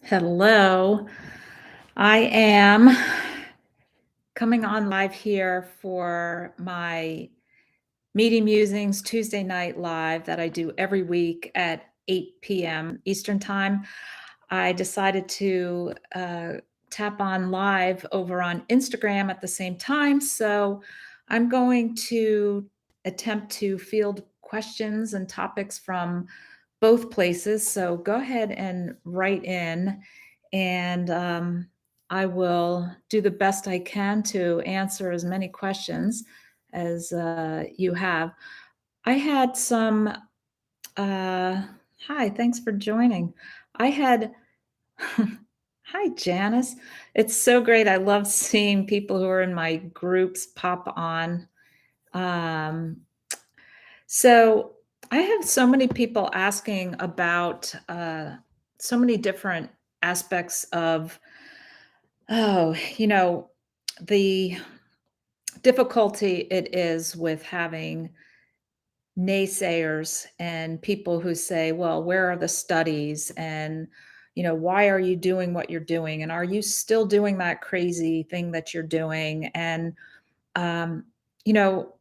Hello. I am coming on live here for my Meaty Musings Tuesday night live that I do every week at 8 p.m. Eastern Time. I decided to tap on live over on Instagram at the same time. So I'm going to attempt to field questions and topics from both places. So go ahead and write in, and I will do the best I can to answer as many questions as you have. I had some, hi, thanks for joining. I had, hi, Janice. It's so great. I love seeing people who are in my groups pop on. Um, so I have so many people asking about so many different aspects of, oh, the difficulty it is with having naysayers and people who say, well, where are the studies? And, why are you doing what you're doing? And are you still doing that crazy thing that you're doing? And, um, you know,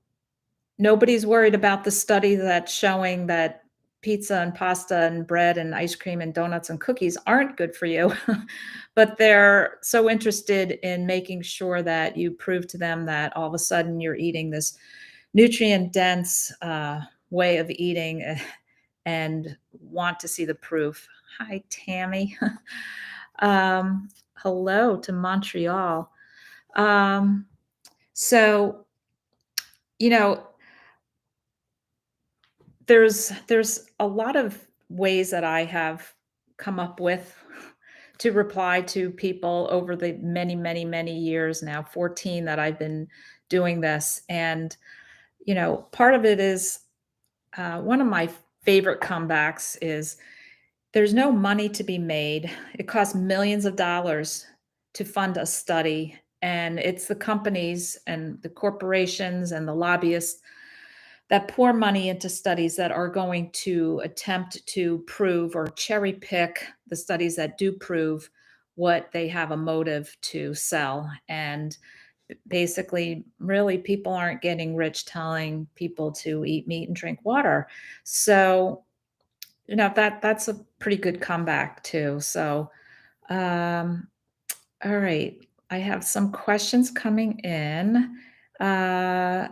nobody's worried about the study that's showing that pizza and pasta and bread and ice cream and donuts and cookies aren't good for you. But they're so interested in making sure that you prove to them that all of a sudden you're eating this nutrient dense way of eating and want to see the proof. Hi, Tammy. Hello to Montreal. Um, so, you know, there's a lot of ways that I have come up with to reply to people over the many, many, many years now, 14 that I've been doing this. And, part of it is one of my favorite comebacks is there's no money to be made. It costs millions of dollars to fund a study. And it's the companies and the corporations and the lobbyists that pour money into studies that are going to attempt to prove or cherry pick the studies that do prove what they have a motive to sell. And basically, really, people aren't getting rich telling people to eat meat and drink water. So, that's a pretty good comeback too. So, um, all right, I have some questions coming in. Uh,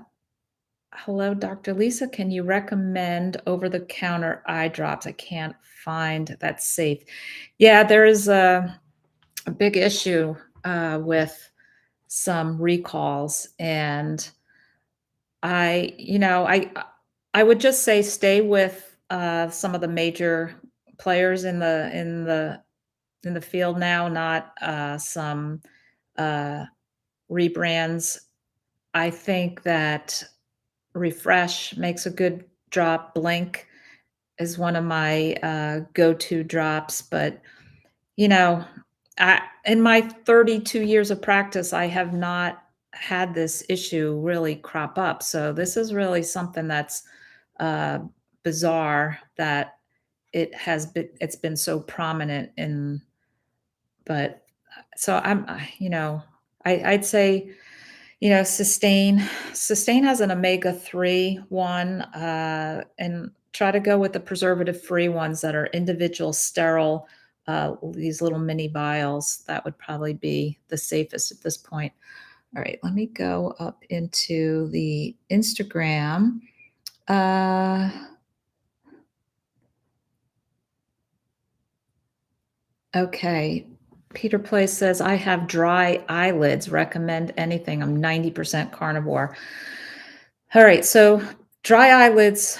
Hello, Dr. Lisa. Can you recommend over-the-counter eye drops? I can't find that's safe. Yeah, there is a big issue with some recalls, and I would just say stay with some of the major players in the field now, not some uh, rebrands. I think that Refresh makes a good drop. Blink is one of my go-to drops, but you know, in my 32 years of practice, I have not had this issue really crop up. So this is really something that's uh, bizarre that it's been so prominent in, but so I'd say, Sustain has an omega-3 one, and try to go with the preservative-free ones that are individual sterile, these little mini vials. That would probably be the safest at this point. All right, let me go up into the Instagram. Uh, okay. Peter Place says, I have dry eyelids. Recommend anything. I'm 90% carnivore. All right, so dry eyelids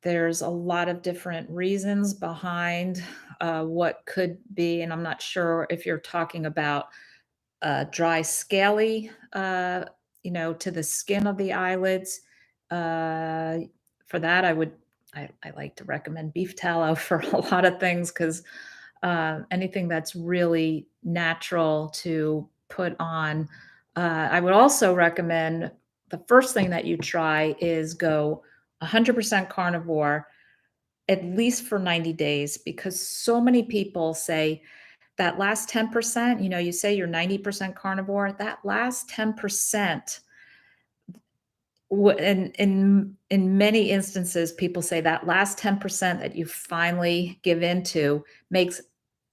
there's a lot of different reasons behind what could be, and I'm not sure if you're talking about dry, scaly, to the skin of the eyelids. Uh, for that, I like to recommend beef tallow for a lot of things because anything that's really natural to put on. I would also recommend the first thing that you try is go 100% carnivore at least for 90 days because so many people say that last 10%, you say you're 90% carnivore, that last 10%, in many instances, people say that last 10% that you finally give into makes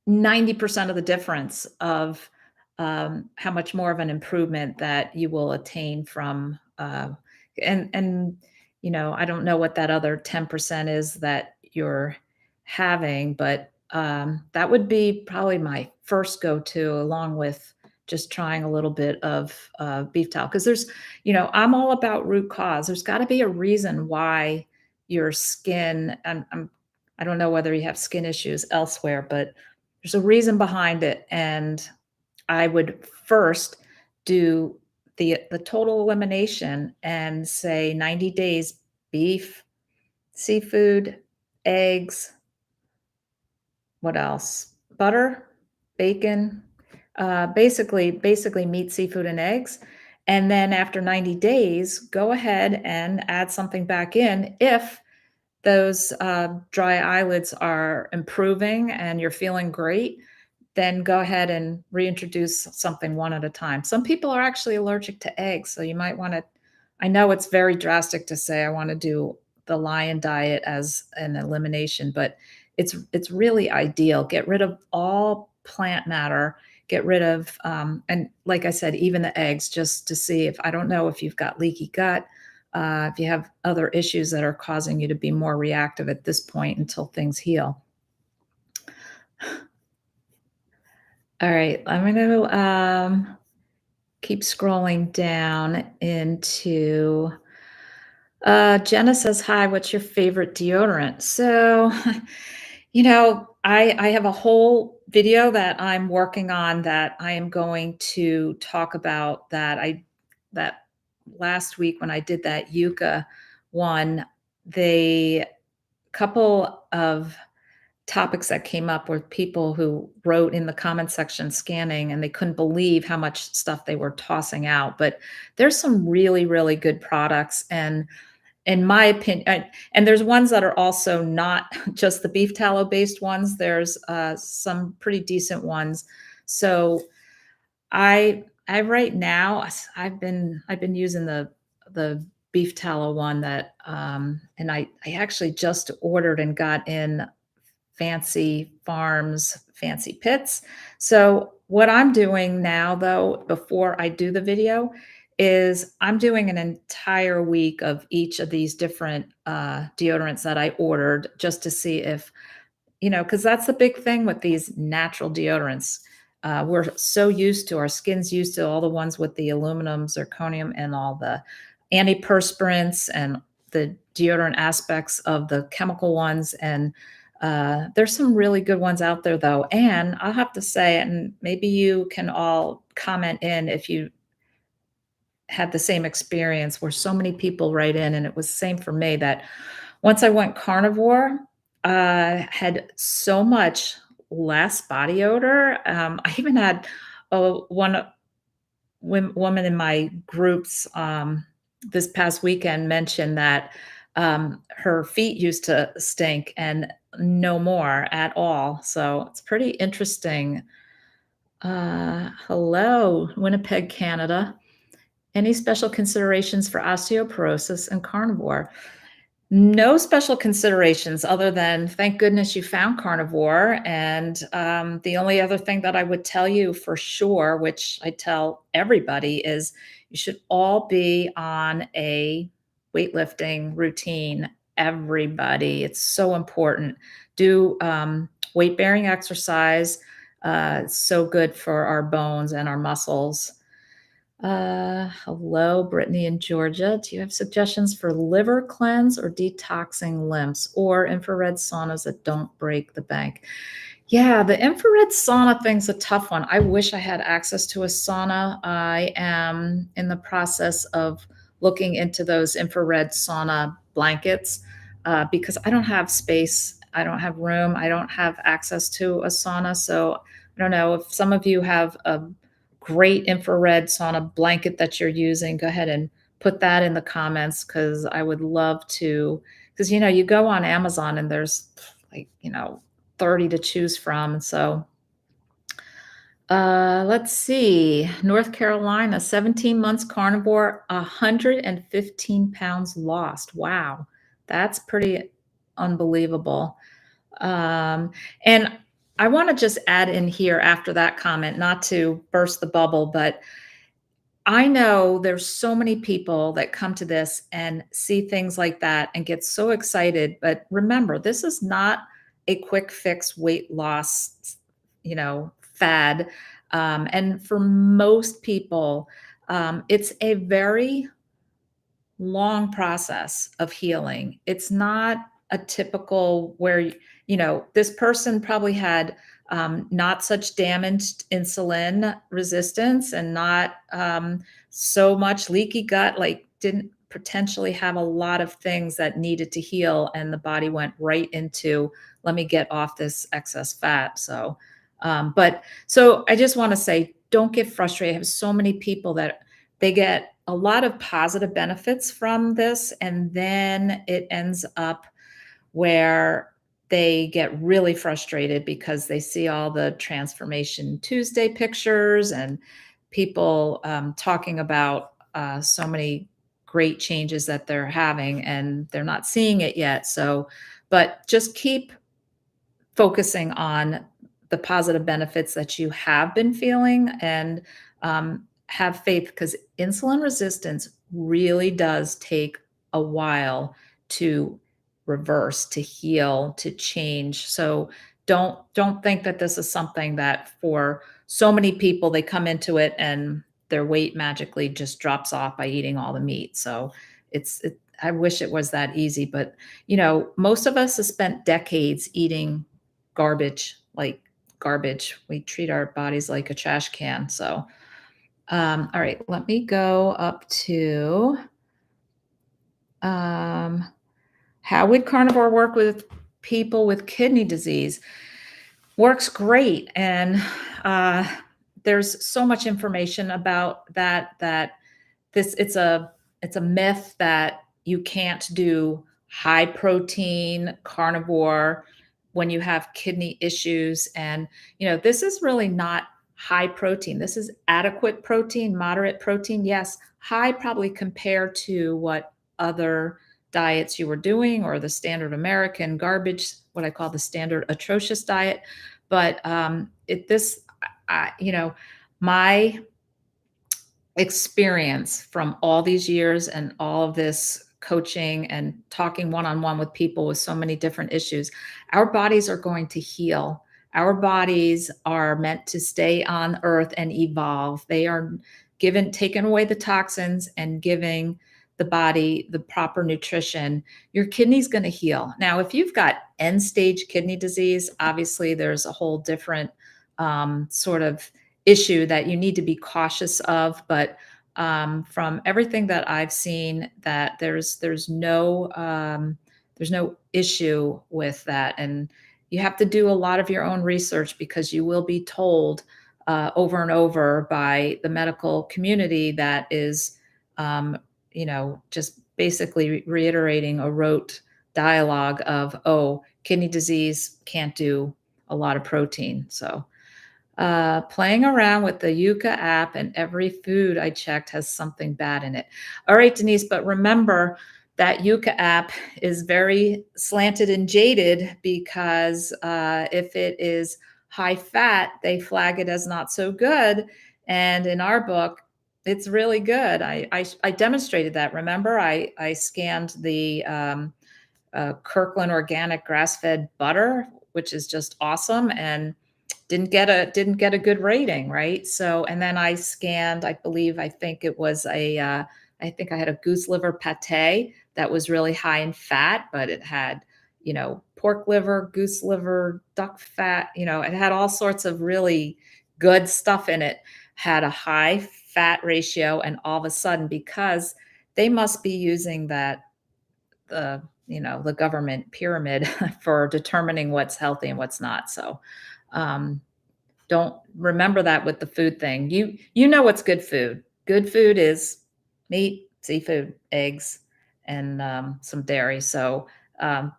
90% of the difference of, how much more of an improvement that you will attain from, and, I don't know what that other 10% is that you're having, but, that would be probably my first go-to along with just trying a little bit of, beef tallow. Because I'm all about root cause. There's gotta be a reason why your skin I don't know whether you have skin issues elsewhere, but there's a reason behind it, and I would first do the total elimination and say 90 days beef, seafood, eggs, what else? Butter, bacon, basically meat, seafood, and eggs, and then after 90 days, go ahead and add something back in if those, dry eyelids are improving and you're feeling great, then go ahead and reintroduce something one at a time. Some people are actually allergic to eggs, so you might wanna I know it's very drastic to say I wanna do the lion diet as an elimination, but it's really ideal. Get rid of all plant matter, get rid of, and like I said, even the eggs just to see if I don't know if you've got leaky gut, if you have other issues that are causing you to be more reactive at this point until things heal. All right, I'm gonna, keep scrolling down into Jenna says, "Hi, what's your favorite deodorant?" So, I have a whole video that I'm working on that I am going to talk about that last week when I did that Yucca one, the couple of topics that came up were people who wrote in the comment section scanning, and they couldn't believe how much stuff they were tossing out. But there's some really, really good products, and in my opinion, and there's ones that are also not just the beef tallow based ones. There's some pretty decent ones. So I right now I've been using the beef tallow one that and I actually just ordered and got in Fancy Farms fancy pits. So what I'm doing now though, before I do the video, is I'm doing an entire week of each of these different deodorants that I ordered just to see if, because that's the big thing with these natural deodorants. We're so used to, our skin's used to all the ones with the aluminum, zirconium, and all the antiperspirants and the deodorant aspects of the chemical ones. And there's some really good ones out there, though. And I'll have to say, and maybe you can all comment in if you had the same experience where so many people write in, and it was the same for me that once I went carnivore, had so much less body odor. I even had one woman in my groups this past weekend mentioned that her feet used to stink and no more at all. So it's pretty interesting. Hello, Winnipeg, Canada. Any special considerations for osteoporosis and carnivore? No special considerations other than thank goodness you found carnivore. And the only other thing that I would tell you for sure, which I tell everybody, is you should all be on a weightlifting routine. Everybody, it's so important. Do weight bearing exercise. It's so good for our bones and our muscles. Hello, Brittany in Georgia. Do you have suggestions for liver cleanse or detoxing limbs or infrared saunas that don't break the bank? Yeah, the infrared sauna thing's a tough one. I wish I had access to a sauna. I am in the process of looking into those infrared sauna blankets because I don't have space. I don't have room. I don't have access to a sauna. So I don't know if some of you have a great infrared sauna blanket that you're using, go ahead and put that in the comments because I would love to. Because you go on Amazon and there's like 30 to choose from. So Let's see. North Carolina, 17 months carnivore, 115 pounds lost. Wow. That's pretty unbelievable. Um, and I want to just add in here after that comment, not to burst the bubble, but I know there's so many people that come to this and see things like that and get so excited. But remember, this is not a quick fix weight loss, fad. And for most people, it's a very long process of healing. It's not a typical where, this person probably had not such damaged insulin resistance and not so much leaky gut, like didn't potentially have a lot of things that needed to heal. And the body went right into, let me get off this excess fat. So I just want to say, don't get frustrated. I have so many people that they get a lot of positive benefits from this, and then it ends up where they get really frustrated because they see all the Transformation Tuesday pictures and people talking about so many great changes that they're having, and they're not seeing it yet. So, but just keep focusing on the positive benefits that you have been feeling and have faith because insulin resistance really does take a while to reverse, to heal, to change. So don't think that this is something that for so many people they come into it and their weight magically just drops off by eating all the meat. So I wish it was that easy, but most of us have spent decades eating garbage, like garbage. We treat our bodies like a trash can. So, all right, let me go up to um, how would carnivore work with people with kidney disease? Works great. And uh, there's so much information about that this it's a myth that you can't do high protein carnivore when you have kidney issues. And this is really not high protein. This is adequate protein, moderate protein. Yes, high probably compared to what other diets you were doing or the standard American garbage, what I call the standard atrocious diet. But it this I, my experience from all these years and all of this coaching and talking one-on-one with people with so many different issues, our bodies are going to heal. Our bodies are meant to stay on earth and evolve. They are taking away the toxins and giving the body the proper nutrition. Your kidney's going to heal. Now, if you've got end stage kidney disease, obviously there's a whole different sort of issue that you need to be cautious of. But from everything that I've seen, that there's no issue with that. And you have to do a lot of your own research because you will be told over and over by the medical community that is, just basically reiterating a rote dialogue of, oh, kidney disease can't do a lot of protein. So playing around with the Yuka app, and every food I checked has something bad in it. All right, Denise, but remember that Yuka app is very slanted and jaded because if it is high fat, they flag it as not so good. And in our book, it's really good. I demonstrated that. Remember, I scanned the Kirkland organic grass-fed butter, which is just awesome, and didn't get a good rating, right? So, and then I scanned, I think it was I think I had a goose liver pate that was really high in fat, but it had, pork liver, goose liver, duck fat, it had all sorts of really good stuff in it, had a high fat ratio, and all of a sudden, because they must be using the government pyramid for determining what's healthy and what's not. So, um, don't remember that with the food thing. You know what's good food. Good food is meat, seafood, eggs, and some dairy. So um,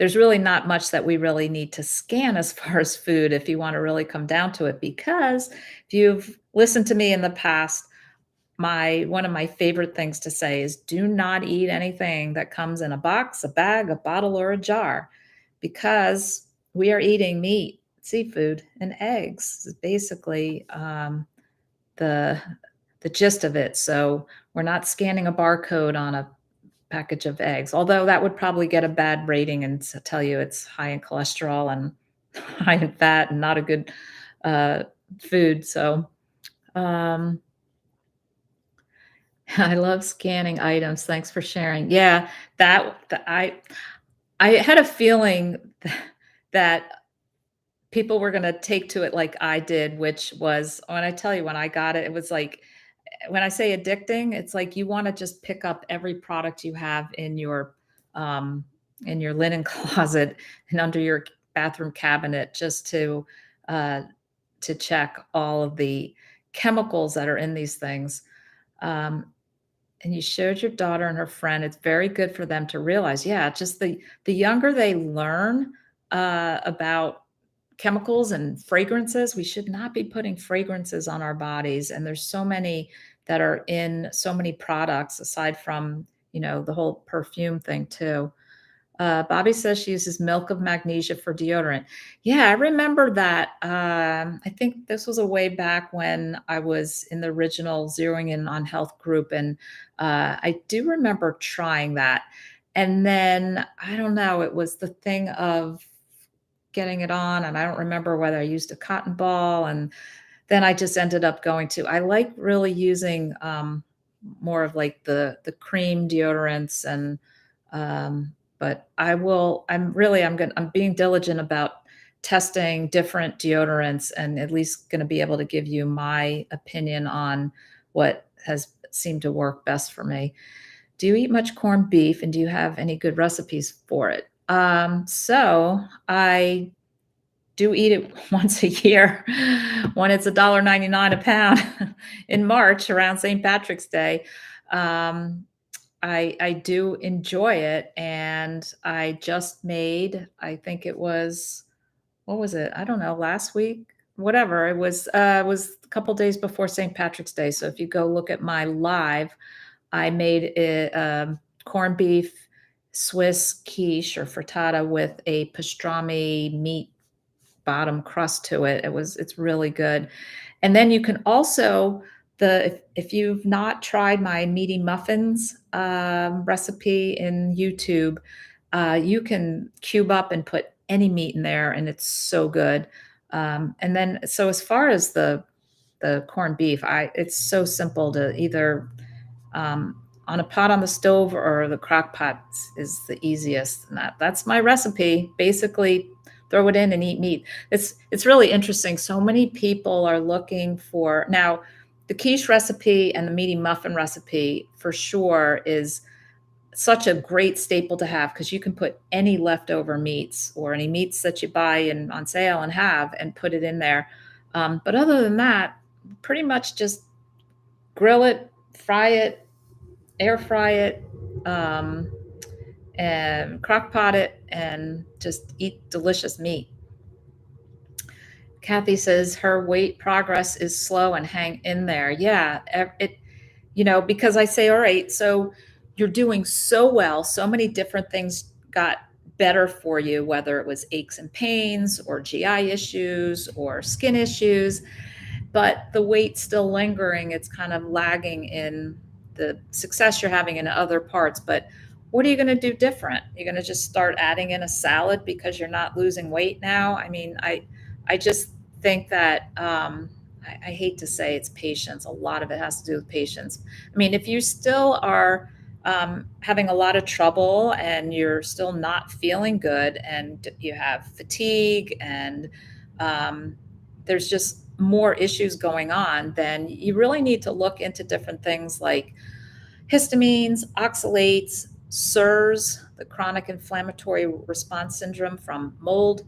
there's really not much that we really need to scan as far as food if you want to really come down to it. Because if you've listened to me in the past, my one of my favorite things to say is do not eat anything that comes in a box, a bag, a bottle, or a jar, because we are eating meat, seafood, and eggs is basically the the gist of it. So we're not scanning a barcode on a package of eggs, although that would probably get a bad rating and tell you it's high in cholesterol and high in fat and not a good uh, food. So um, I love scanning items. Thanks for sharing. Yeah, I had a feeling that people were gonna take to it like I did, which was when I tell you when I got it, it was like when I say addicting, it's like you wanna just pick up every product you have um, in your linen closet and under your bathroom cabinet just uh, to check all of the chemicals that are in these things. Um, and you showed your daughter and her friend, it's very good for them to realize, yeah, just the younger they learn, about chemicals and fragrances, we should not be putting fragrances on our bodies, and there's so many that are in so many products aside from, the whole perfume thing too. Bobby says she uses milk of magnesia for deodorant. Yeah, I remember that. I think this was a way back when I was in the original Zeroing In on Health group, and I do remember trying that. And then I don't know, it was the thing of getting it on, and I don't remember whether I used a cotton ball, and then I just ended up going to. I like really using more of like the cream deodorants and but I'm being diligent about testing different deodorants and at least going to be able to give you my opinion on what has seemed to work best for me. Do you eat much corned beef and do you have any good recipes for it? So I do eat it once a year when it's $1.99 a pound in March around St. Patrick's Day. Um, I do enjoy it, and I just made, I think it was, what was it? I don't know, last week, whatever. It was a couple days before St. Patrick's Day. So if you go look at my live, I made it corned beef Swiss quiche or frittata with a pastrami meat bottom crust to it. It's really good. And then you can also if you've not tried my meaty muffins recipe in YouTube, you can cube up and put any meat in there, and it's so good. And then, so as far as the corned beef, I it's so simple to either on a pot on the stove or the crock pot is the easiest. And that's my recipe. Basically, throw it in and eat meat. It's really interesting. So many people are looking for now the quiche recipe and the meaty muffin recipe for sure is such a great staple to have because you can put any leftover meats or any meats that you buy on sale and have and put it in there. But other than that, pretty much just grill it, fry it, air fry it, um, and crock pot it, and just eat delicious meat. Kathy says her weight progress is slow and hang in there. Yeah, because I say, all right, so you're doing so well, so many different things got better for you, whether it was aches and pains or GI issues or skin issues, but the weight's still lingering. It's kind of lagging in the success you're having in other parts. But what are you going to do different? You're going to just start adding in a salad because you're not losing weight now? I mean, I just think that I hate to say it's patience. A lot of it has to do with patience. I mean, if you still are having a lot of trouble and you're still not feeling good and you have fatigue and there's just more issues going on, then you really need to look into different things like histamines, oxalates, CIRS, the chronic inflammatory response syndrome from mold,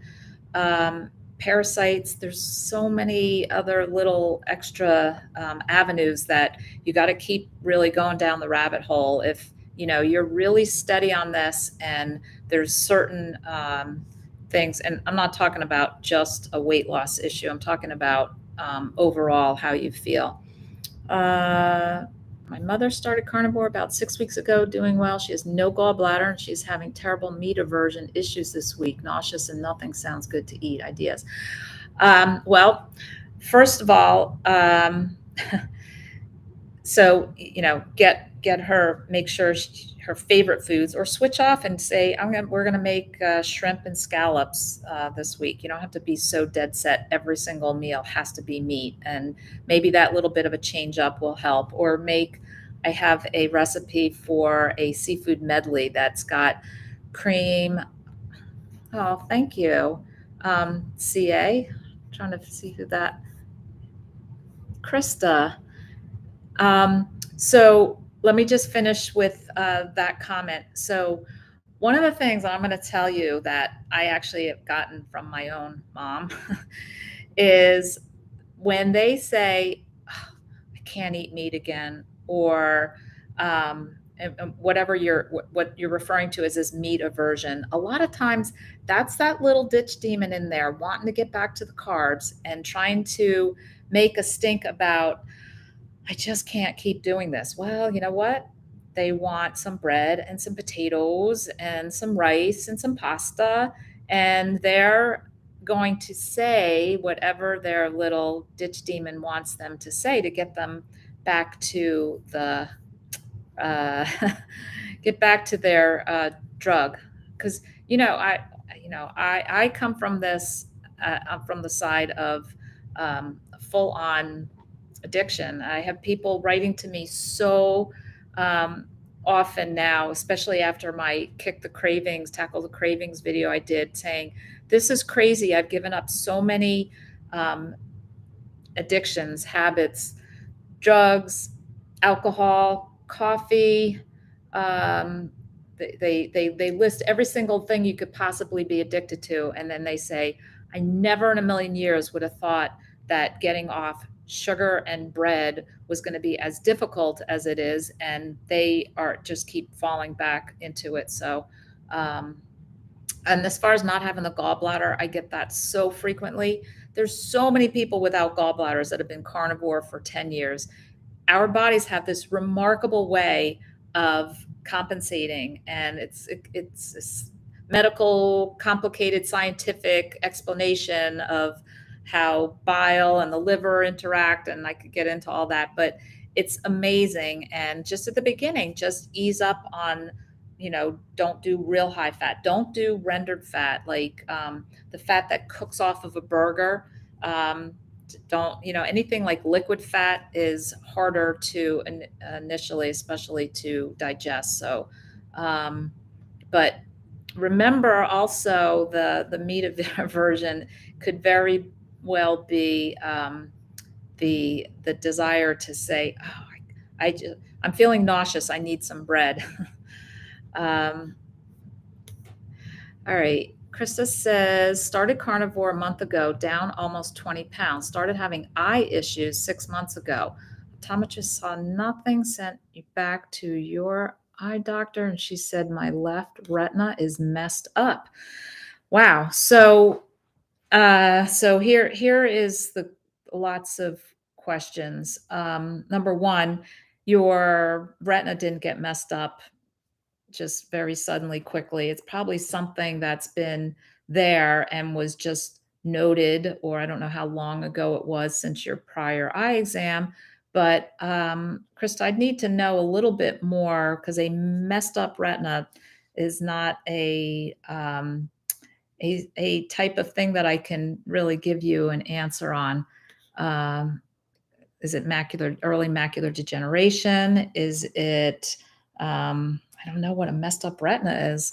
parasites. There's so many other little extra avenues that you got to keep really going down the rabbit hole you know, you're really steady on this, and there's certain things, and I'm not talking about just a weight loss issue. I'm talking about overall how you feel. My mother started carnivore about 6 weeks ago, doing well. She has no gallbladder, and she's having terrible meat aversion issues this week. Nauseous and nothing sounds good to eat. Ideas. Well, first of all, so you know, get her, make sure her favorite foods, or switch off and say, we're gonna make shrimp and scallops this week. You don't have to be so dead set every single meal has to be meat, and maybe that little bit of a change up will help. Or I have a recipe for a seafood medley that's got cream. Oh, thank you. CA, trying to see who that, Krista. So let me just finish with that comment. So one of the things I'm going to tell you that I actually have gotten from my own mom is when they say, "Oh, I can't eat meat again," or and whatever what you're referring to as this meat aversion, a lot of times that's that little ditch demon in there wanting to get back to the carbs and trying to make a stink about, I just can't keep doing this. Well, you know what? They want some bread and some potatoes and some rice and some pasta, and they're going to say whatever their little ditch demon wants them to say to get them back to the uh, get back to their drug. Because I come from this from the side of full on addiction. I have people writing to me so often now, especially after my Tackle the Cravings video I did, saying, "This is crazy. I've given up so many addictions, habits, drugs, alcohol, coffee." They list every single thing you could possibly be addicted to, and then they say, "I never in a million years would have thought that getting off sugar and bread was going to be as difficult as it is," and they are just keep falling back into it. So and as far as not having the gallbladder, I get that so frequently. There's so many people without gallbladders that have been carnivore for 10 years. Our bodies have this remarkable way of compensating, and it's this medical, complicated, scientific explanation of how bile and the liver interact, and I could get into all that, but it's amazing. And just at the beginning, just ease up on, don't do real high fat, don't do rendered fat, like the fat that cooks off of a burger. Don't, anything like liquid fat is harder to initially, especially to digest. So but remember also the meat aversion could very well be the desire to say, "Oh, I'm feeling nauseous, I need some bread." um, all right. Krista says, started carnivore a month ago, down almost 20 pounds. Started having eye issues 6 months ago. Optometrist saw nothing, sent you back to your eye doctor, and she said my left retina is messed up. Wow. So here is the lots of questions. Number one, your retina didn't get messed up just very suddenly, quickly. It's probably something that's been there and was just noted, or I don't know how long ago it was since your prior eye exam. But Krista, I'd need to know a little bit more, because a messed up retina is not a type of thing that I can really give you an answer on. Is it early macular degeneration? Is it, I don't know what a messed up retina is.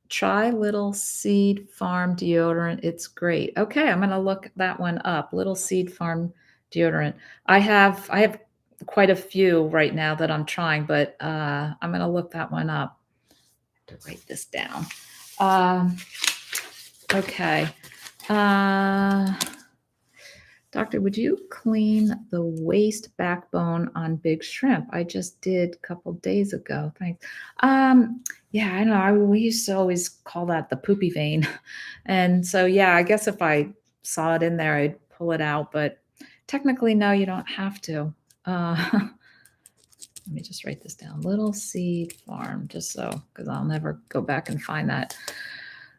Try Little Seed Farm deodorant. It's great. Okay, I'm going to look that one up. Little Seed Farm deodorant. I have quite a few right now that I'm trying, but I'm going to look that one up. I have to write this down. Okay. Doctor, would you clean the waist backbone on big shrimp? I just did a couple days ago. Thanks. Yeah, I know. We used to always call that the poopy vein. And so, yeah, I guess if I saw it in there, I'd pull it out. But technically, no, you don't have to. Let me just write this down. Little Seed Farm, just so, because I'll never go back and find that.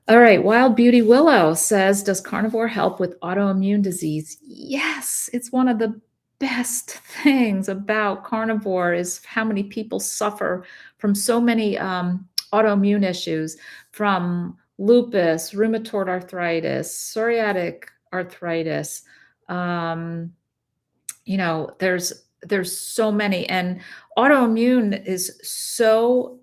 All right, Wild Beauty Willow says, does carnivore help with autoimmune disease? Yes, it's one of the best things about carnivore is how many people suffer from so many autoimmune issues, from lupus, rheumatoid arthritis, psoriatic arthritis. Um, there's so many, and autoimmune is so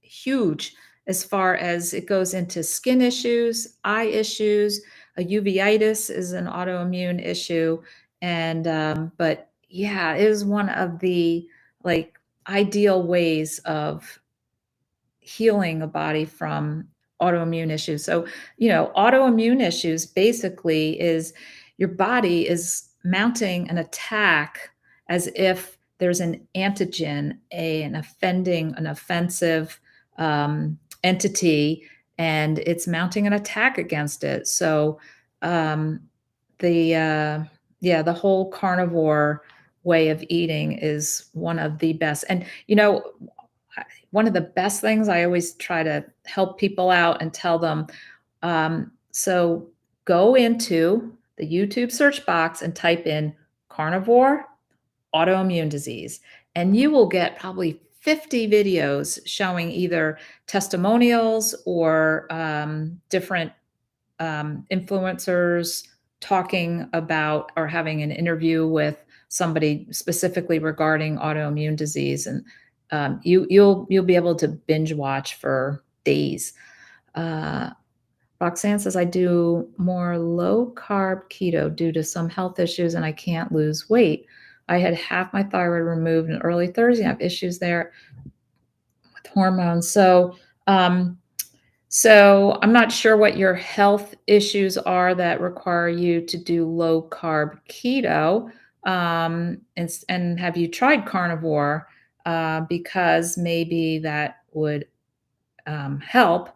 huge as far as it goes into skin issues, eye issues. A uveitis is an autoimmune issue, and but yeah, it is one of the like ideal ways of healing a body from autoimmune issues. So, autoimmune issues basically is your body is mounting an attack as if there's an antigen, an offensive entity, and it's mounting an attack against it. So, um, the whole carnivore way of eating is one of the best. And one of the best things I always try to help people out and tell them, so go into the YouTube search box and type in carnivore autoimmune disease, and you will get probably 50 videos showing either testimonials or different influencers talking about or having an interview with somebody specifically regarding autoimmune disease, and you'll be able to binge watch for days. Uh, Roxanne says, I do more low carb keto due to some health issues and I can't lose weight. I had half my thyroid removed in early 30s. I have issues there with hormones. So I'm not sure what your health issues are that require you to do low carb keto. And have you tried carnivore? Because maybe that would help.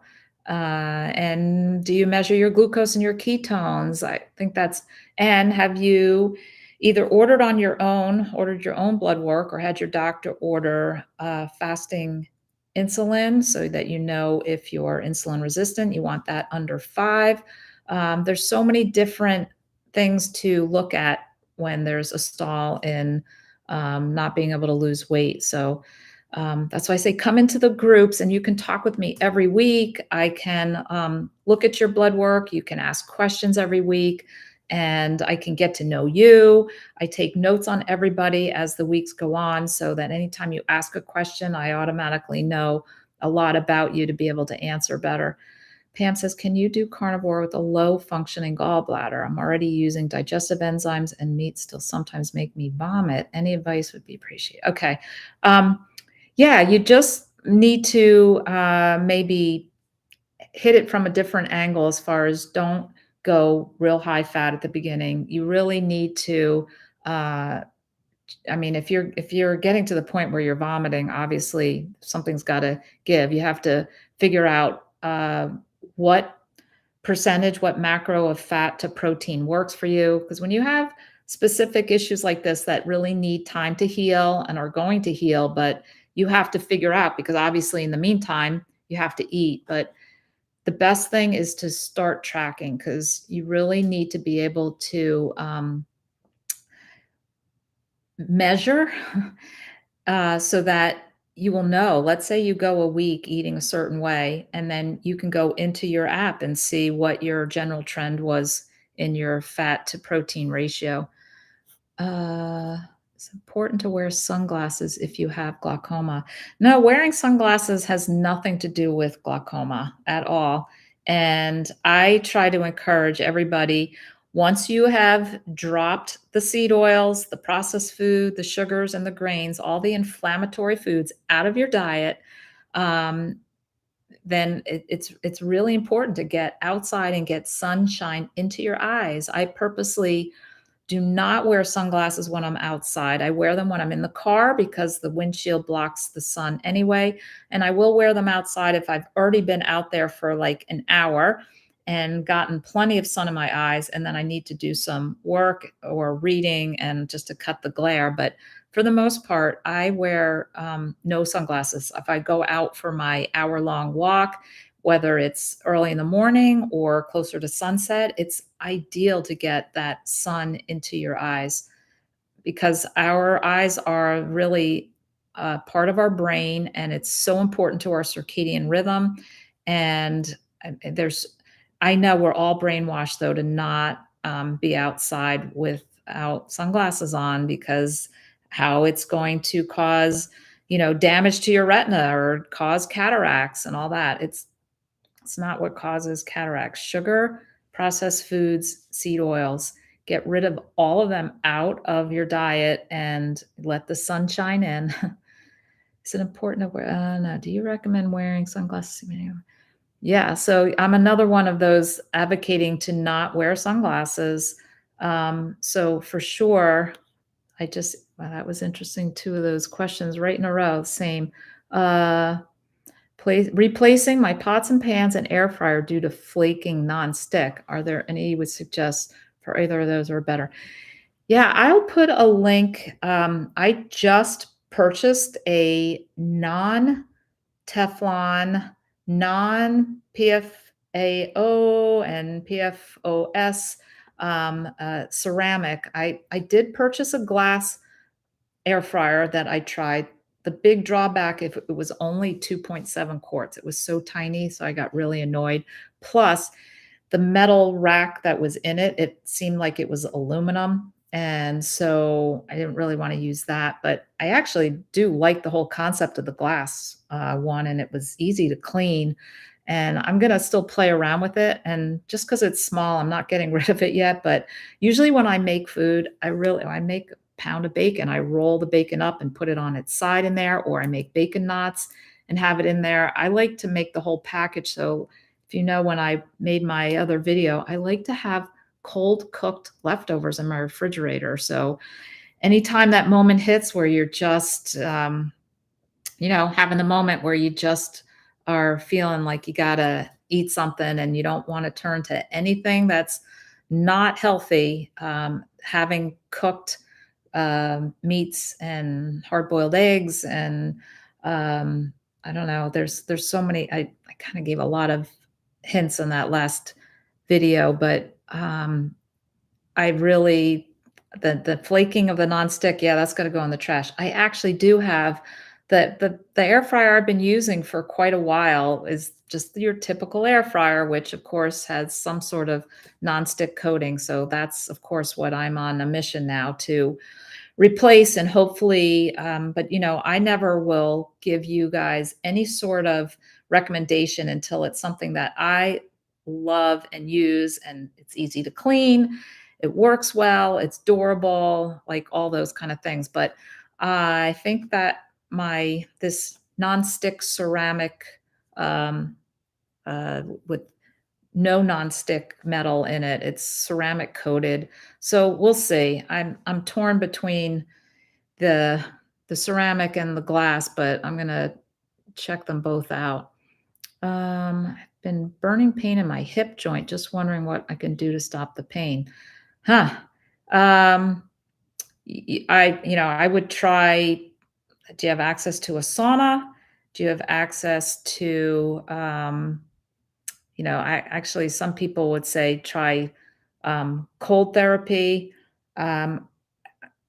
And do you measure your glucose and your ketones? I think and have you either ordered your own blood work, or had your doctor order fasting insulin so that you know if you're insulin resistant, you want that under 5. There's so many different things to look at when there's a stall in not being able to lose weight. So that's why I say come into the groups and you can talk with me every week. I can look at your blood work. You can ask questions every week and I can get to know you. I take notes on everybody as the weeks go on so that anytime you ask a question, I automatically know a lot about you to be able to answer better. Pam says, can you do carnivore with a low functioning gallbladder? I'm already using digestive enzymes and meat still sometimes make me vomit. Any advice would be appreciated. Okay. Yeah, you just need to maybe hit it from a different angle as far as don't go real high fat at the beginning. You really need to if you're getting to the point where you're vomiting, obviously something's got to give. You have to figure out what percentage, what macro of fat to protein works for you. Because when you have specific issues like this that really need time to heal and are going to heal, but you have to figure out, because obviously in the meantime, you have to eat. But the best thing is to start tracking, because you really need to be able to measure so that you will know. Let's say you go a week eating a certain way, and then you can go into your app and see what your general trend was in your fat to protein ratio. It's important to wear sunglasses if you have glaucoma. No, wearing sunglasses has nothing to do with glaucoma at all. And I try to encourage everybody, once you have dropped the seed oils, the processed food, the sugars and the grains, all the inflammatory foods out of your diet, then it's really important to get outside and get sunshine into your eyes. I purposely do not wear sunglasses when I'm outside. I wear them when I'm in the car because the windshield blocks the sun anyway, and I will wear them outside if I've already been out there for like an hour and gotten plenty of sun in my eyes, and then I need to do some work or reading and just to cut the glare. But for the most part, I wear no sunglasses. If I go out for my hour-long walk, whether it's early in the morning or closer to sunset, it's ideal to get that sun into your eyes because our eyes are really part of our brain and it's so important to our circadian rhythm. And there's, I know we're all brainwashed though to not be outside without sunglasses on because how it's going to cause, damage to your retina or cause cataracts and all that. It's not what causes cataracts. Sugar, processed foods, seed oils. Get rid of all of them out of your diet and let the sun shine in. Is it important to wear? No. Do you recommend wearing sunglasses? Yeah. So I'm another one of those advocating to not wear sunglasses. So for sure, wow, that was interesting. Two of those questions right in a row. Same. Replacing my pots and pans and air fryer due to flaking nonstick. Are there any you would suggest for either of those or better? Yeah, I'll put a link. I just purchased a non-Teflon, non-PFAO and PFOS ceramic. I did purchase a glass air fryer that I tried. The big drawback, if it was only 2.7 quarts, it was so tiny, so I got really annoyed. Plus, the metal rack that was in it, it seemed like it was aluminum, and so I didn't really want to use that. But I actually do like the whole concept of the glass one, and it was easy to clean. And I'm gonna still play around with it. And just because it's small, I'm not getting rid of it yet. But usually when I make food, I make pound of bacon. I roll the bacon up and put it on its side in there, or I make bacon knots and have it in there. I like to make the whole package. So if you know, when I made my other video, I like to have cold cooked leftovers in my refrigerator. So anytime that moment hits where you're just, having the moment where you just are feeling like you got to eat something and you don't want to turn to anything that's not healthy, having cooked meats and hard-boiled eggs and I don't know. There's so many. I kind of gave a lot of hints in that last video, but I really the flaking of the nonstick. Yeah, that's got to go in the trash. I actually do have the air fryer I've been using for quite a while is just your typical air fryer, which of course has some sort of nonstick coating. So that's of course what I'm on a mission now to replace and hopefully, but I never will give you guys any sort of recommendation until it's something that I love and use and it's easy to clean, it works well, it's durable, like all those kind of things. But I think that this nonstick ceramic with no nonstick metal in it. It's ceramic coated. So we'll see. I'm torn between the ceramic and the glass, but I'm gonna check them both out. I've been burning pain in my hip joint. Just wondering what I can do to stop the pain. Huh. Um, I would try. Do you have access to a sauna? Do you have access to I actually, some people would say try cold therapy. Um,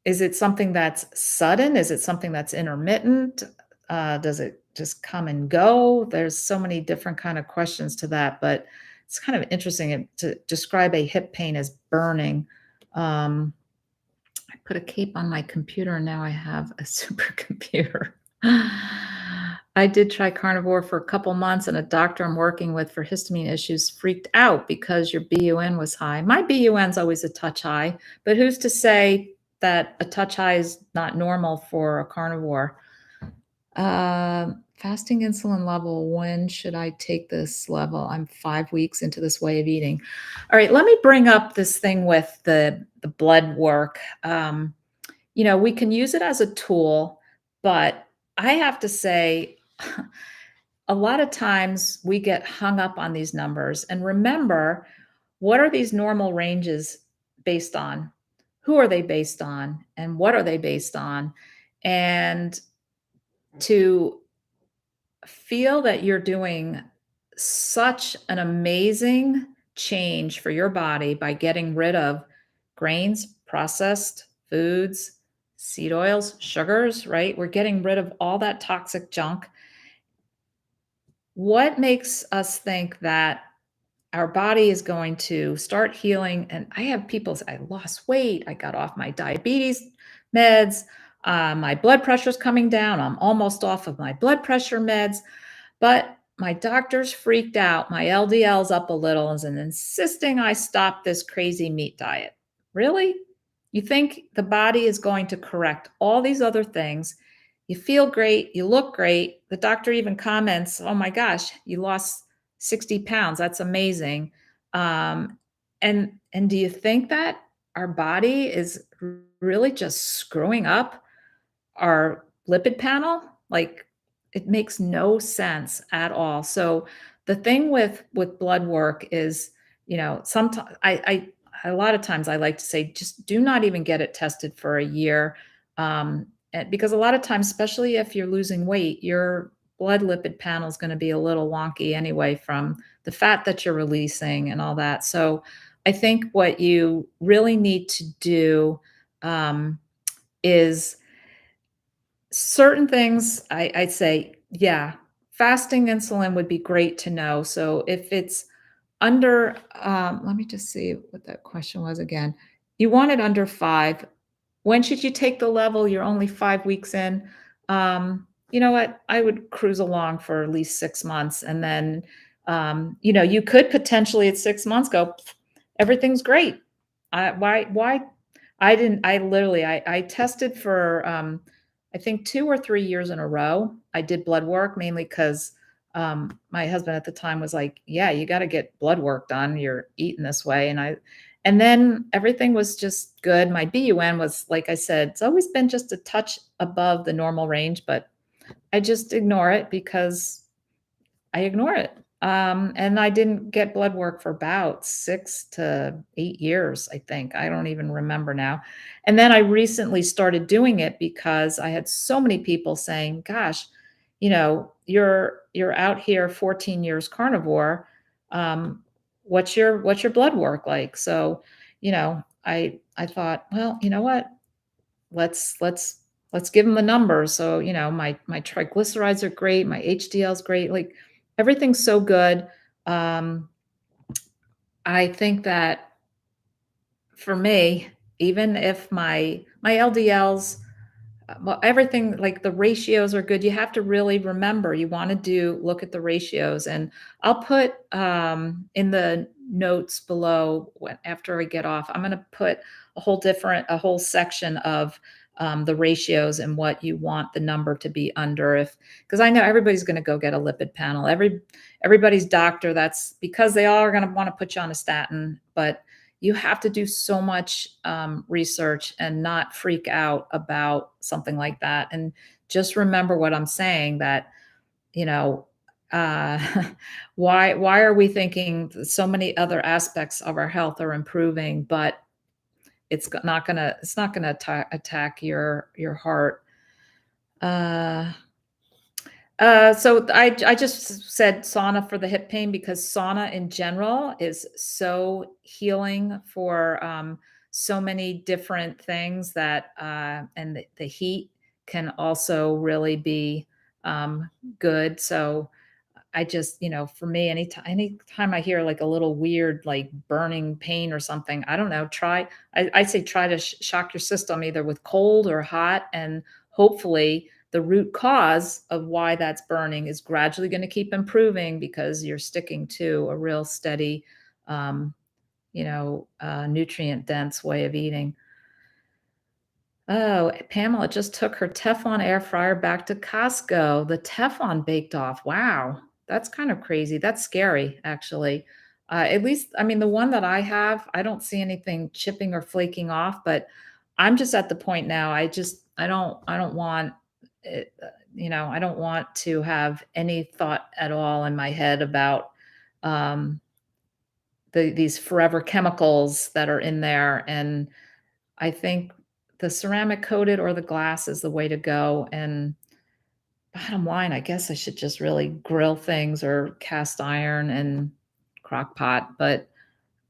is it something that's sudden? Is it something that's intermittent? Does it just come and go? There's so many different kind of questions to that, but it's kind of interesting to describe a hip pain as burning. I put a cape on my computer and now I have a supercomputer. I did try carnivore for a couple months, and a doctor I'm working with for histamine issues freaked out because your BUN was high. My BUN's always a touch high, but who's to say that a touch high is not normal for a carnivore? Fasting insulin level, when should I take this level? I'm 5 weeks into this way of eating. All right, let me bring up this thing with the blood work. We can use it as a tool, but I have to say a lot of times we get hung up on these numbers. And remember, what are these normal ranges based on? Who are they based on? And what are they based on? And to feel that you're doing such an amazing change for your body by getting rid of grains, processed foods, seed oils, sugars, right? We're getting rid of all that toxic junk. What makes us think that our body is going to start healing? And I have people say, I lost weight, I got off my diabetes meds, my blood pressure's coming down, I'm almost off of my blood pressure meds. But my doctor's freaked out. My LDL's up a little and is insisting I stop this crazy meat diet. Really? You think the body is going to correct all these other things? You feel great. You look great. The doctor even comments, oh my gosh, you lost 60 pounds. That's amazing. And do you think that our body is really just screwing up our lipid panel? Like, it makes no sense at all. So the thing with blood work is, sometimes a lot of times I like to say, just do not even get it tested for a year. Because a lot of times, especially if you're losing weight, your blood lipid panel is going to be a little wonky anyway from the fat that you're releasing and all that. So I think what you really need to do is certain things. I'd say, yeah, fasting insulin would be great to know. So if it's under, let me just see what that question was again. You want it under 5. When should you take the level? You're only 5 weeks in. You know what? I would cruise along for at least 6 months, and then, you could potentially at 6 months go, "Pff, everything's great." Why I didn't I literally I tested for, I think 2 or 3 years in a row. I did blood work mainly 'cause, my husband at the time was like, "Yeah, you gotta get blood work done. You're eating this way." And then everything was just good. My BUN was, like I said, it's always been just a touch above the normal range, but I just ignore it because I ignore it. And I didn't get blood work for about 6 to 8 years, I think. I don't even remember now. And then I recently started doing it because I had so many people saying, "Gosh, you're out here 14 years carnivore. What's your blood work like?" So, I thought, well, you know what? Let's give them the numbers. So, my triglycerides are great, my HDL is great, like everything's so good. Um, I think that for me, even if my LDLs, well, everything like the ratios are good. You have to really remember you want to look at the ratios, and I'll put in the notes below after I get off. I'm going to put a whole section of the ratios and what you want the number to be under. If Because I know everybody's going to go get a lipid panel. Everybody's doctor. That's because they all are going to want to put you on a statin, but you have to do so much research and not freak out about something like that. And just remember what I'm saying, that, you know, uh, why are we thinking that so many other aspects of our health are improving, but it's not gonna attack your heart. Uh, so I just said sauna for the hip pain because sauna in general is so healing for so many different things that and the heat can also really be um, good. So I just, for me, anytime I hear like a little weird, like burning pain or something, I don't know, I say try to shock your system either with cold or hot. And hopefully the root cause of why that's burning is gradually going to keep improving because you're sticking to a real steady, nutrient dense way of eating. Oh, Pamela just took her Teflon air fryer back to Costco. The Teflon baked off. Wow. That's kind of crazy. That's scary, actually. At least, I mean, the one that I have, I don't see anything chipping or flaking off, but I'm just at the point now. I don't want it, I don't want to have any thought at all in my head about um, these forever chemicals that are in there. And I think the ceramic coated or the glass is the way to go, and bottom line, I guess I should just really grill things or cast iron and crock pot, but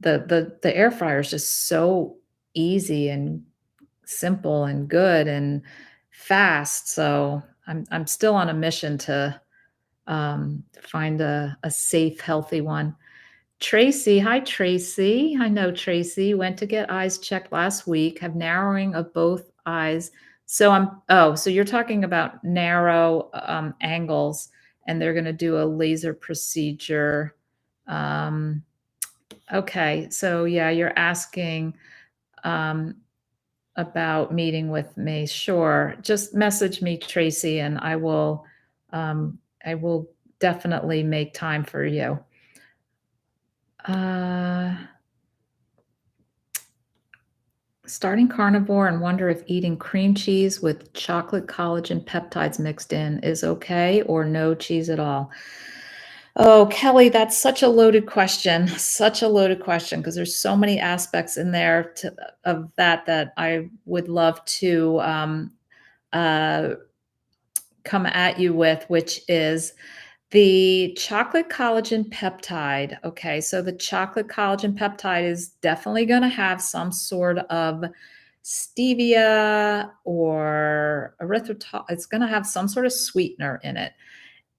the air fryer is just so easy and simple and good and fast, so I'm still on a mission to, find a safe, healthy one. Tracy, hi Tracy. I know Tracy. Went to get eyes checked last week, have narrowing of both eyes. So you're talking about narrow angles, and they're going to do a laser procedure. Um, okay, so yeah, you're asking um, about meeting with me. Sure, just message me, Tracy, and I will definitely make time for you. Uh, Starting carnivore and wonder if eating cream cheese with chocolate collagen peptides mixed in is okay or no cheese at all. Oh, Kelly, that's such a loaded question. Such a loaded question because there's so many aspects in there of that I would love to uh, come at you with, which is the chocolate collagen peptide. Okay, so the chocolate collagen peptide is definitely going to have some sort of stevia or erythritol. It's going to have some sort of sweetener in it.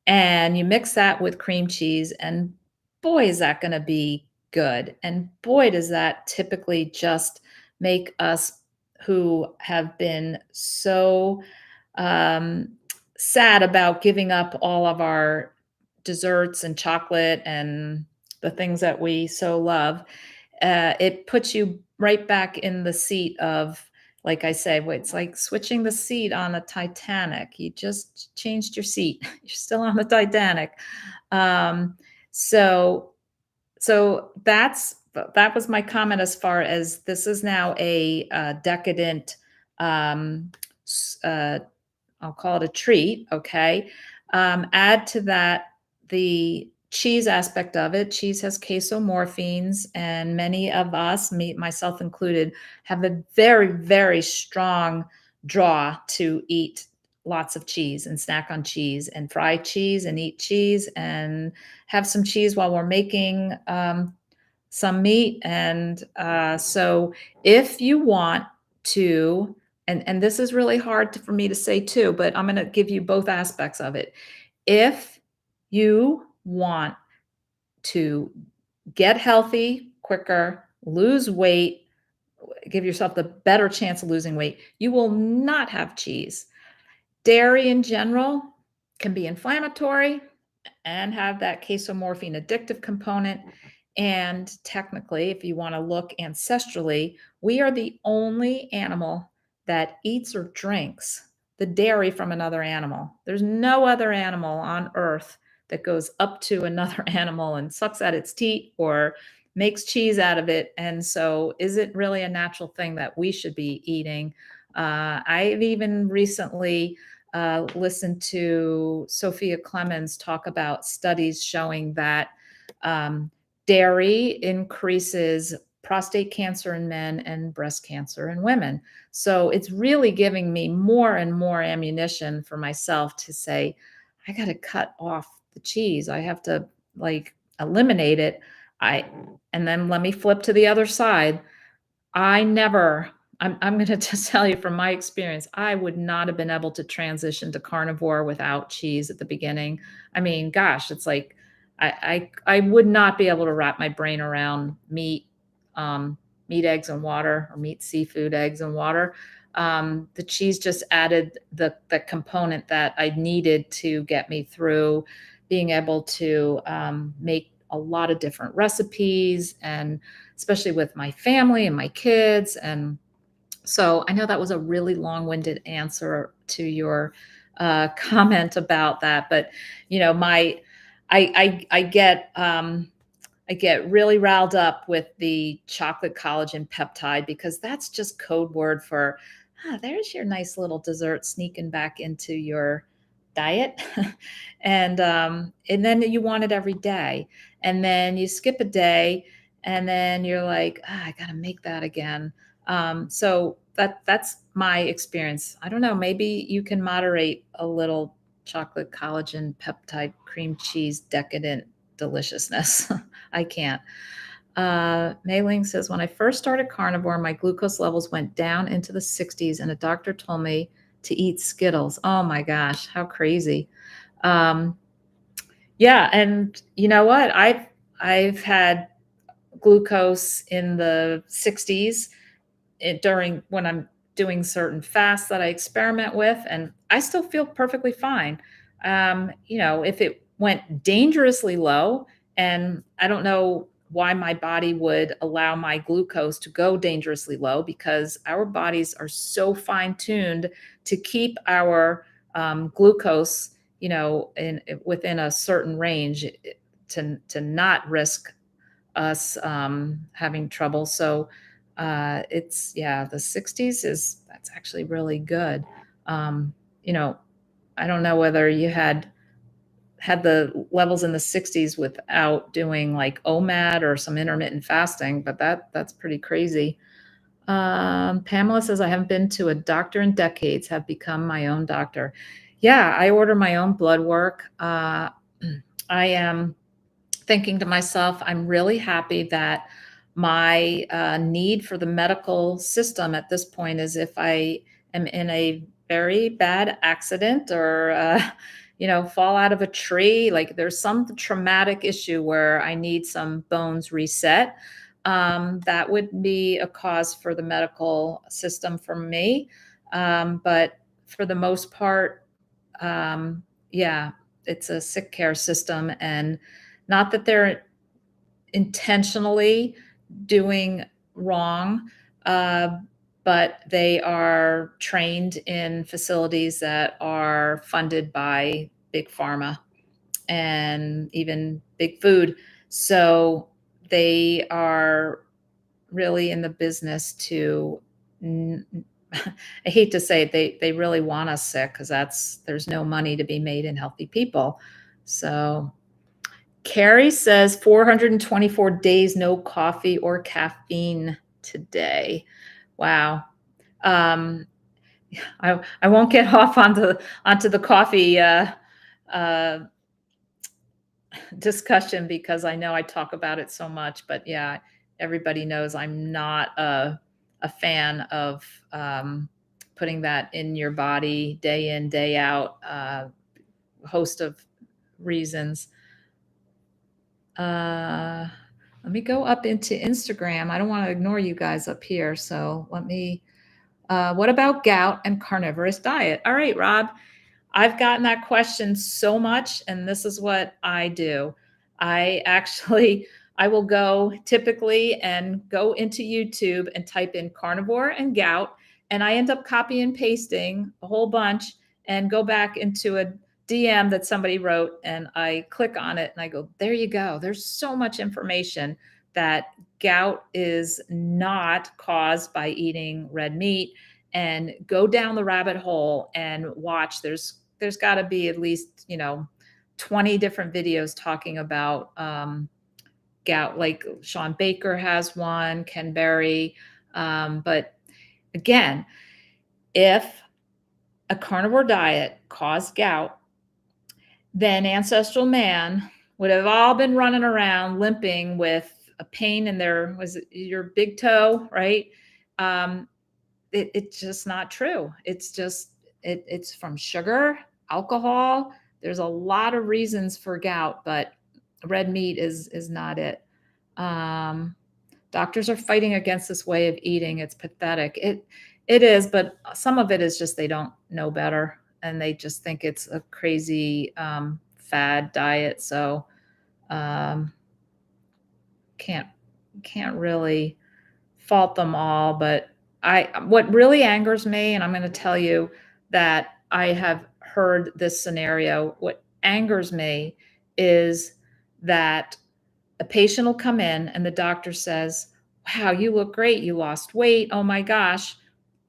And you mix that with cream cheese, and boy, is that going to be good. And boy, does that typically just make us who have been so um, sad about giving up all of our desserts and chocolate and the things that we so love, it puts you right back in the seat of, like I say, it's like switching the seat on the Titanic. You just changed your seat. You're still on the Titanic. Um, so, that was my comment as far as this is now a decadent um, I'll call it a treat, okay? Add to that the cheese aspect of it. Cheese has casomorphines, and many of us, me myself included, have a very, very strong draw to eat lots of cheese and snack on cheese and fry cheese and eat cheese and have some cheese while we're making some meat. And so if you want to, and this is really hard for me to say too, but I'm going to give you both aspects of it. If you want to get healthy quicker, lose weight, give yourself the better chance of losing weight, you will not have cheese. Dairy in general can be inflammatory and have that casomorphine addictive component. And technically, if you want to look ancestrally, we are the only animal that eats or drinks the dairy from another animal. There's no other animal on earth that goes up to another animal and sucks at its teat or makes cheese out of it. And so, is it really a natural thing that we should be eating? I've even recently listened to 𝗖𝗢𝗢𝗡𝗚𝗎𝗓 talk about studies showing that dairy increases prostate cancer in men and breast cancer in women. So it's really giving me more and more ammunition for myself to say, I got to cut off the cheese. I have to like eliminate it. I and then let me flip to the other side. I never I'm gonna just tell you from my experience, I would not have been able to transition to carnivore without cheese at the beginning. I mean, gosh, it's like I would not be able to wrap my brain around meat, meat, eggs, and water, or meat, seafood, eggs, and water. The cheese just added the component that I needed to get me through being able to make a lot of different recipes, and especially with my family and my kids. And So I know that was a really long-winded answer to your comment about that, but my I get really riled up with the chocolate collagen peptide because that's just code word for, there's your nice little dessert sneaking back into your diet. And then you want it every day. And then you skip a day and then you're like, I gotta make that again. So that's my experience. I don't know, maybe you can moderate a little chocolate collagen peptide cream cheese decadent deliciousness. I can't. Mei says, when I first started carnivore, my glucose levels went down into the 60s, and a doctor told me to eat Skittles. Oh my gosh, how crazy. Um, yeah, and you know what? I've had glucose in the 60s during when I'm doing certain fasts that I experiment with, and I still feel perfectly fine. If it went dangerously low, and I don't know why my body would allow my glucose to go dangerously low because our bodies are so fine tuned to keep our glucose, in within a certain range to not risk us having trouble. So yeah, the 60s that's actually really good. Um, you know, I don't know whether you had the levels in the 60s without doing like OMAD or some intermittent fasting, but that's pretty crazy. Pamela says, I haven't been to a doctor in decades, have become my own doctor. Yeah, I order my own blood work. I am thinking to myself, I'm really happy that my need for the medical system at this point is if I am in a very bad accident or, fall out of a tree, like there's some traumatic issue where I need some bones reset. That would be a cause for the medical system for me. But for the most part, yeah, it's a sick care system. And not that they're intentionally doing wrong, uh, but they are trained in facilities that are funded by big pharma and even big food. So they are really in the business to I hate to say it, they really want us sick because there's no money to be made in healthy people. So Carrie says 424 days, no coffee or caffeine today. Wow. Um, I won't get off onto the coffee uh, discussion because I know I talk about it so much. But yeah, everybody knows I'm not a fan of putting that in your body day in, day out, host of reasons. Uh, Let me go up into Instagram. I don't want to ignore you guys up here. So what about gout and carnivorous diet? All right, Rob, I've gotten that question so much, and this is what I do. I will go typically and go into YouTube and type in carnivore and gout, and I end up copy and pasting a whole bunch and go back into a DM that somebody wrote, and I click on it and I go, there you go. There's so much information that gout is not caused by eating red meat, and go down the rabbit hole and watch. There's got to be at least 20 different videos talking about gout. Like Sean Baker has one, Ken Berry. But again, if a carnivore diet caused gout, then ancestral man would have all been running around limping with a pain in their, was it your big toe, right? Um, it's just not true. It's from sugar, alcohol. There's a lot of reasons for gout, but red meat is not it. Um, Doctors are fighting against this way of eating. It's pathetic. It is, but some of it is just they don't know better and they just think it's a crazy fad diet. So um, can't can't really fault them all, but I what really angers me, and I'm gonna tell you that I have heard this scenario. What angers me is that a patient will come in and the doctor says, "Wow, you look great. You lost weight. Oh my gosh,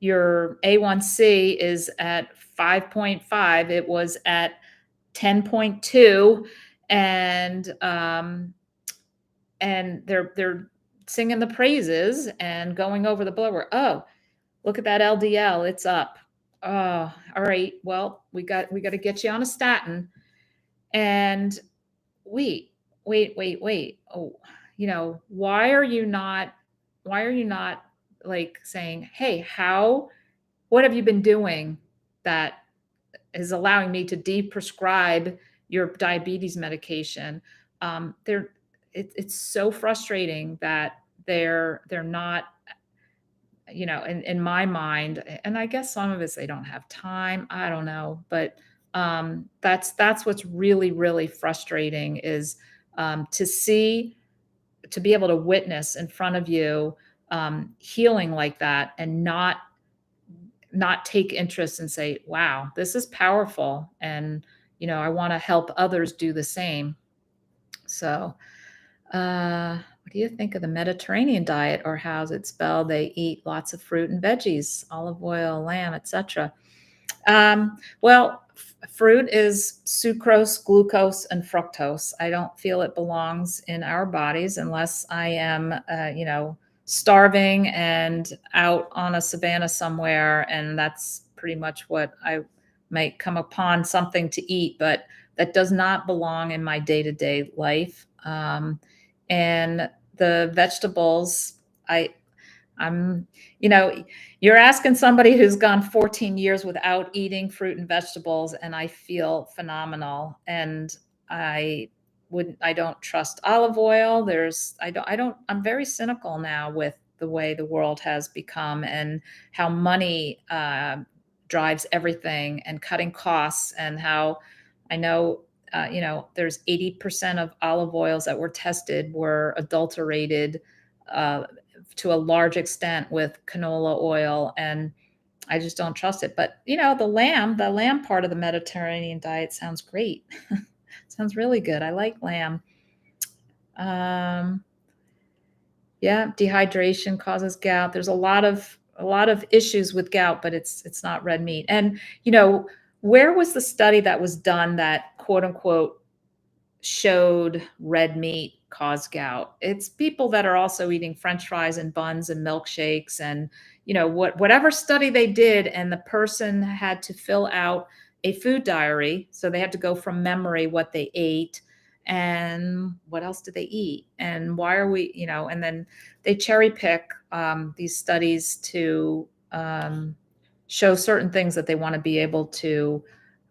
your A1C is at 5.5. It was at 10.2." And they're singing the praises and going over the blood work. "Oh, look at that LDL, it's up. Oh, all right. Well, we got to get you on a statin." And wait, wait. Oh, why are you not like saying, "Hey, what have you been doing that is allowing me to deprescribe your diabetes medication?" They're it's so frustrating that they're not, in my mind, and I guess some of it's they don't have time, I don't know, but, that's what's really, really frustrating is, to be able to witness in front of you, healing like that and not take interest and say, "Wow, this is powerful, and, I wanna help others do the same." So, what do you think of the Mediterranean diet, or how's it spelled? They eat lots of fruit and veggies, olive oil, lamb, etc. Well, fruit is sucrose, glucose, and fructose. I don't feel it belongs in our bodies unless I am, starving and out on a savanna somewhere, and that's pretty much what I might come upon something to eat, but that does not belong in my day-to-day life. And the vegetables, I I'm, you know, you're asking somebody who's gone 14 years without eating fruit and vegetables, and I feel phenomenal. And I don't trust olive oil. I'm very cynical now with the way the world has become and how money drives everything and cutting costs, and how I know, there's 80% of olive oils that were tested were adulterated, uh, to a large extent with canola oil, and I just don't trust it. But, the lamb part of the Mediterranean diet sounds great. Sounds really good. I like lamb. Um, yeah, dehydration causes gout. There's a lot of issues with gout, but it's not red meat. And, where was the study that was done that quote unquote showed red meat cause gout? It's people that are also eating french fries and buns and milkshakes, and whatever study they did, and the person had to fill out a food diary, so they had to go from memory what they ate and what else did they eat, and why are we, and then they cherry pick these studies to show certain things that they want to be able to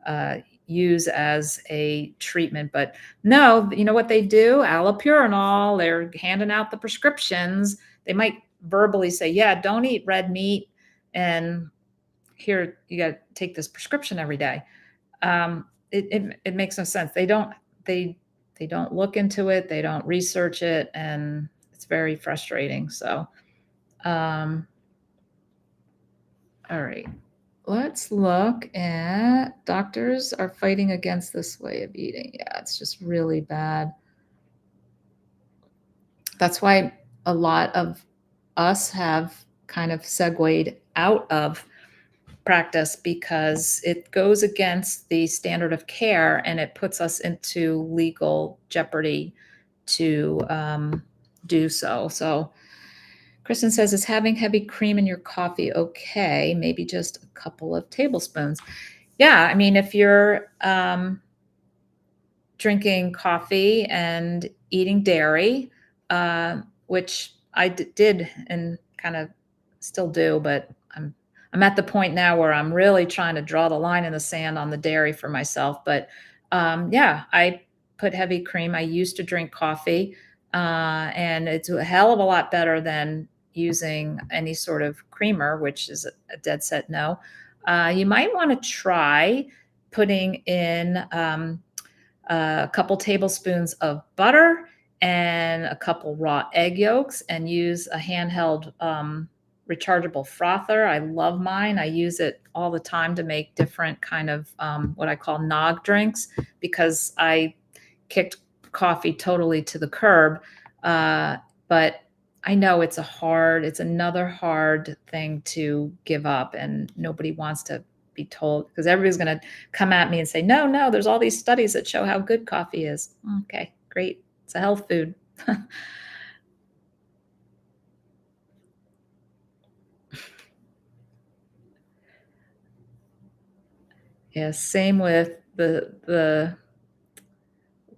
uh, use as a treatment. But no, you know what they do? Allopurinol. They're handing out the prescriptions. They might verbally say, "Yeah, don't eat red meat, and here you got to take this prescription every day." It makes no sense. They don't look into it. They don't research it, and it's very frustrating. So, um, all right. Let's look at doctors are fighting against this way of eating. Yeah, it's just really bad. That's why a lot of us have kind of segued out of practice, because it goes against the standard of care and it puts us into legal jeopardy to do so. So, Kristen says, "Is having heavy cream in your coffee okay? Maybe just a couple of tablespoons." Yeah, I mean, if you're drinking coffee and eating dairy, which I did and kind of still do, but I'm at the point now where I'm really trying to draw the line in the sand on the dairy for myself. But yeah, I put heavy cream. I used to drink coffee, and it's a hell of a lot better than using any sort of creamer, which is a dead set no. You might want to try putting in a couple tablespoons of butter and a couple raw egg yolks, and use a handheld rechargeable frother. I love mine. I use it all the time to make different kind of what I call nog drinks because I kicked coffee totally to the curb. But I know it's another hard thing to give up, and nobody wants to be told because everybody's going to come at me and say, no, no, there's all these studies that show how good coffee is. Okay, great. It's a health food. Yeah, same with the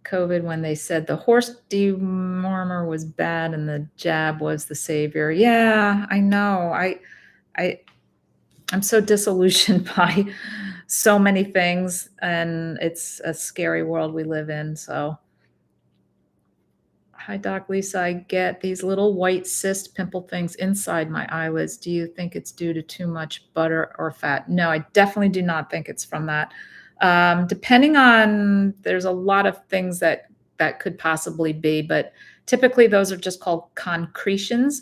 COVID when they said the horse dewormer was bad and the jab was the savior. Yeah, I know. I I'm so disillusioned by so many things, and it's a scary world we live in. So, hi, Doc Lisa. I get these little white cyst pimple things inside my eyelids. Do you think it's due to too much butter or fat? No, I definitely do not think it's from that. Depending on, there's a lot of things that could possibly be, but typically those are just called concretions.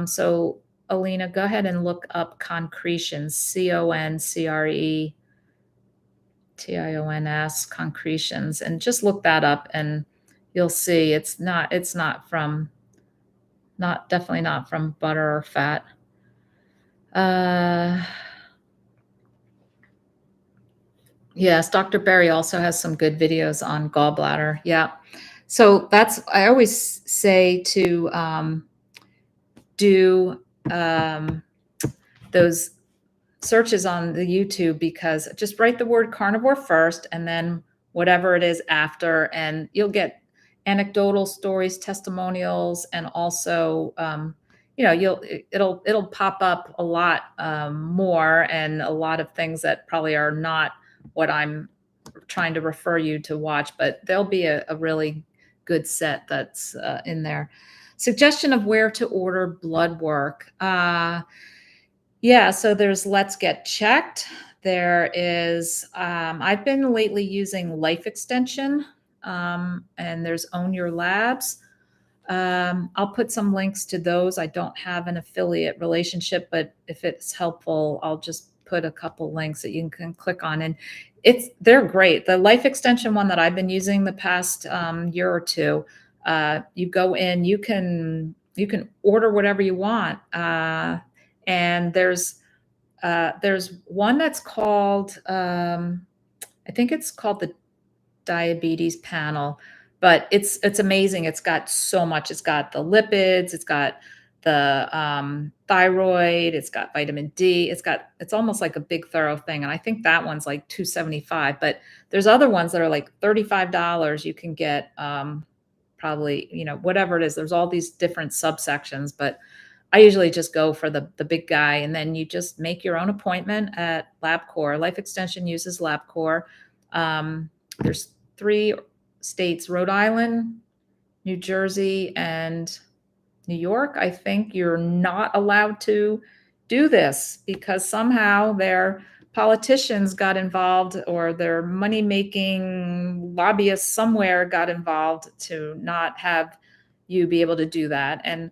So, Alina, go ahead and look up concretions, CONCRETIONS, concretions, and just look that up, and you'll see it's not from, not definitely not from butter or fat. Uh, yes, Dr. Berry also has some good videos on gallbladder. Yeah. So I always say to do those searches on the YouTube, because just write the word carnivore first and then whatever it is after, and you'll get anecdotal stories, testimonials, and also, it'll pop up a lot more, and a lot of things that probably are not what I'm trying to refer you to watch, but there'll be a really good set that's in there. Suggestion of where to order blood work. Yeah, so there's Let's Get Checked. There is, I've been lately using Life Extension, and there's Own Your Labs. I'll put some links to those. I don't have an affiliate relationship, but if it's helpful, I'll just put a couple links that you can click on. And they're great. The Life Extension one that I've been using the past year or two, you go in, you can order whatever you want. And there's one that's called, I think it's called the diabetes panel, but it's amazing. It's got so much. It's got the lipids, it's got the thyroid, it's got vitamin D, it's almost like a big thorough thing. And I think that one's like 275, but there's other ones that are like $35. You can get probably, whatever it is. There's all these different subsections, but I usually just go for the big guy, and then you just make your own appointment at LabCorp. Life Extension uses LabCorp. There's 3 states, Rhode Island, New Jersey, and New York. I think you're not allowed to do this because somehow their politicians got involved, or their money-making lobbyists somewhere got involved to not have you be able to do that. And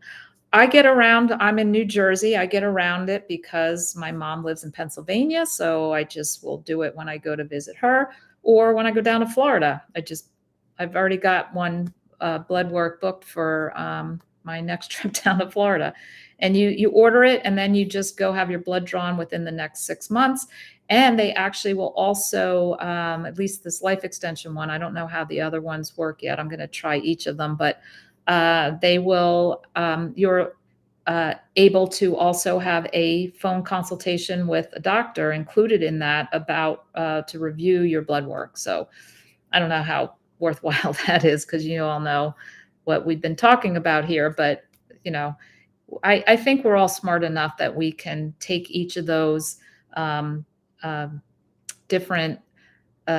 I get around, I'm in New Jersey. I get around it because my mom lives in Pennsylvania. So I just will do it when I go to visit her, or when I go down to Florida. I've already got one blood work booked for my next trip down to Florida. And you order it, and then you just go have your blood drawn within the next 6 months. And they actually will also, at least this Life Extension one, I don't know how the other ones work yet. I'm going to try each of them, but they will, you're able to also have a phone consultation with a doctor included in that, about to review your blood work. So I don't know how worthwhile that is, because you all know what we've been talking about here. But, I think we're all smart enough that we can take each of those different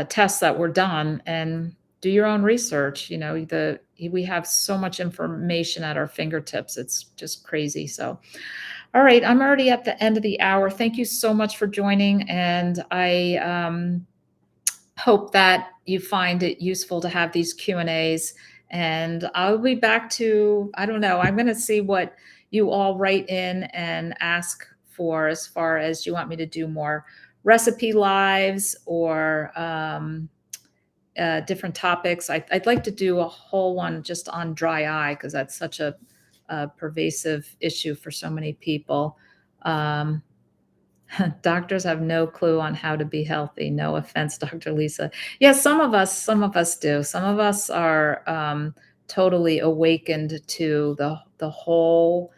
tests that were done and do your own research. We have so much information at our fingertips. It's just crazy. So, all right, I'm already at the end of the hour. Thank you so much for joining. And I hope that you find it useful to have these Q&As. And I'll be back to, I don't know, I'm going to see what you all write in and ask for as far as you want me to do more recipe lives or different topics. I'd like to do a whole one just on dry eye because that's such a pervasive issue for so many people. Um, Doctors have no clue on how to be healthy. No offense, Dr. Lisa. Yeah, some of us do. Some of us are totally awakened to the whole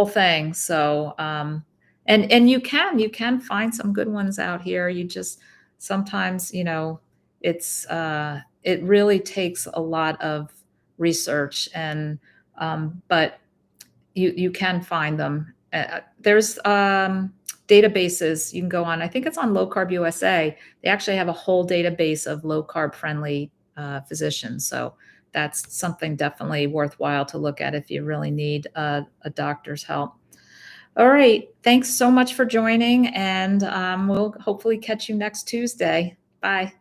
thing. So, and you can find some good ones out here. You just sometimes, it really takes a lot of research and but you can find them. There's databases you can go on. I think it's on Low Carb USA. They actually have a whole database of low carb friendly physicians. So that's something definitely worthwhile to look at if you really need a doctor's help. All right. Thanks so much for joining, and we'll hopefully catch you next Tuesday. Bye.